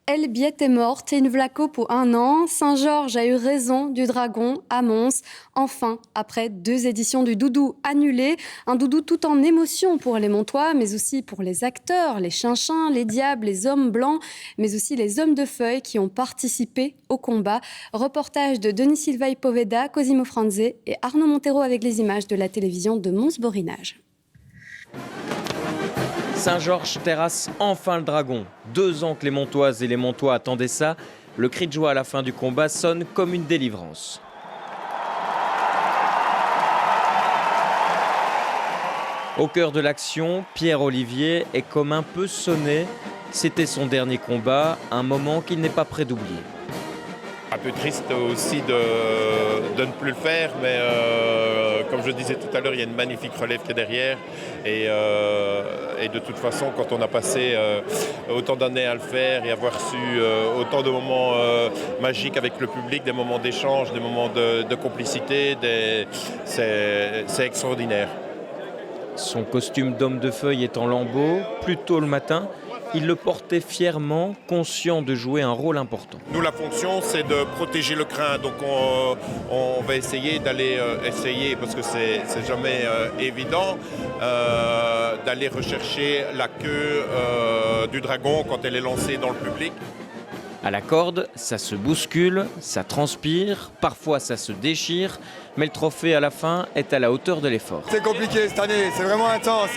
Elbiet est morte et une vlaco pour 1 an. Saint-Georges a eu raison du dragon à Mons. Enfin, après 2 éditions du Doudou annulées, un doudou tout en émotion pour les Montois, mais aussi pour les acteurs, les chinchins, les diables, les hommes blancs, mais aussi les hommes de feuilles qui ont participé au combat. Reportage de Denis Silva Poveda, Cosimo Franze et Arnaud Montero avec les images de la télévision de Mons-Borinage. Saint-Georges terrasse enfin le dragon. 2 ans que les Montoises et les Montois attendaient ça. Le cri de joie à la fin du combat sonne comme une délivrance. Au cœur de l'action, Pierre Olivier est comme un peu sonné. C'était son dernier combat, un moment qu'il n'est pas prêt d'oublier. Un peu triste aussi de ne plus le faire, mais comme je disais tout à l'heure, il y a une magnifique relève qui est derrière. Et de toute façon, quand on a passé autant d'années à le faire et avoir su autant de moments magiques avec le public, des moments d'échange, des moments de complicité, c'est extraordinaire. Son costume d'homme de feuille est en lambeaux. Plus tôt le matin, il le portait fièrement, conscient de jouer un rôle important. Nous, la fonction, c'est de protéger le crin. Donc on va essayer d'aller parce que c'est jamais évident, d'aller rechercher la queue du dragon quand elle est lancée dans le public. À la corde, ça se bouscule, ça transpire, parfois ça se déchire, mais le trophée à la fin est à la hauteur de l'effort. C'est compliqué cette année, c'est vraiment intense.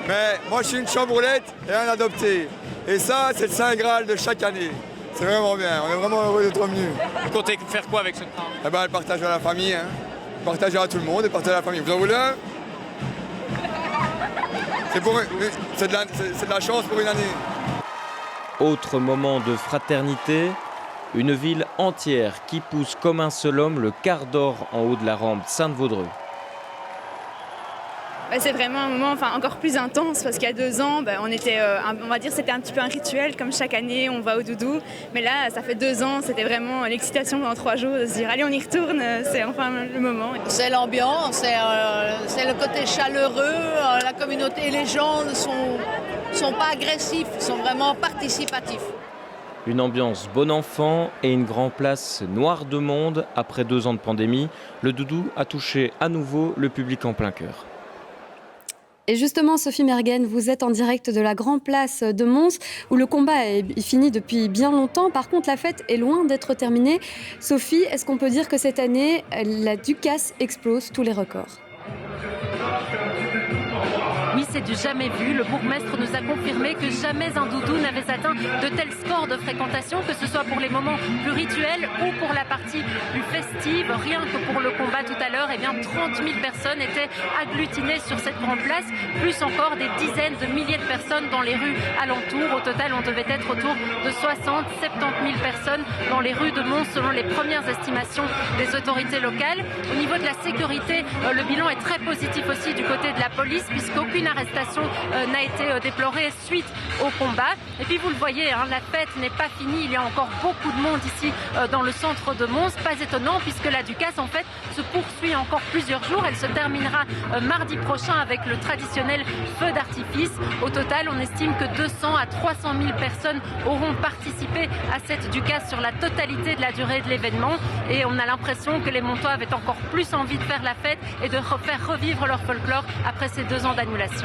Mais moi je suis une chamboulette et un adopté. Et ça, c'est le Saint Graal de chaque année. C'est vraiment bien, on est vraiment heureux d'être venus. Vous comptez faire quoi avec ce train ? Le partage à la famille, partager à tout le monde et partager à la famille. Vous en voulez un ? C'est de la chance pour une année. Autre moment de fraternité, une ville entière qui pousse comme un seul homme le quart d'or en haut de la rampe Sainte-Vaudreux. C'est vraiment un moment encore plus intense parce qu'il y a 2 ans, on était, on va dire c'était un petit peu un rituel comme chaque année on va au doudou. Mais là ça fait 2 ans, c'était vraiment l'excitation pendant 3 jours de se dire allez on y retourne, c'est enfin le moment. C'est l'ambiance, c'est le côté chaleureux, la communauté et les gens ne sont pas agressifs, ils sont vraiment participatifs. Une ambiance bon enfant et une grande place noire de monde. Après 2 ans de pandémie, le doudou a touché à nouveau le public en plein cœur. Et justement, Sophie Mergen, vous êtes en direct de la Grand Place de Mons, où le combat est fini depuis bien longtemps. Par contre, la fête est loin d'être terminée. Sophie, est-ce qu'on peut dire que cette année, la Ducasse explose tous les records ? Oui, c'est du jamais vu. Le bourgmestre nous a confirmé que jamais un doudou n'avait atteint de tels scores de fréquentation, que ce soit pour les moments plus rituels ou pour la partie plus festive. Rien que pour le combat tout à l'heure, 30 000 personnes étaient agglutinées sur cette grande place, plus encore des dizaines de milliers de personnes dans les rues alentours. Au total, on devait être autour de 60-70 000 personnes dans les rues de Mons, selon les premières estimations des autorités locales. Au niveau de la sécurité, le bilan est très positif aussi du côté de la police, puisqu'aucune arrestation n'a été déplorée suite au combat. Et puis vous le voyez, la fête n'est pas finie, il y a encore beaucoup de monde ici dans le centre de Mons. Pas étonnant puisque la Ducasse en fait se poursuit encore plusieurs jours. Elle se terminera mardi prochain avec le traditionnel feu d'artifice. Au total, on estime que 200 à 300 000 personnes auront participé à cette Ducasse sur la totalité de la durée de l'événement. Et on a l'impression que les Montois avaient encore plus envie de faire la fête et de faire revivre leur folklore après ces 2 ans d'annulation.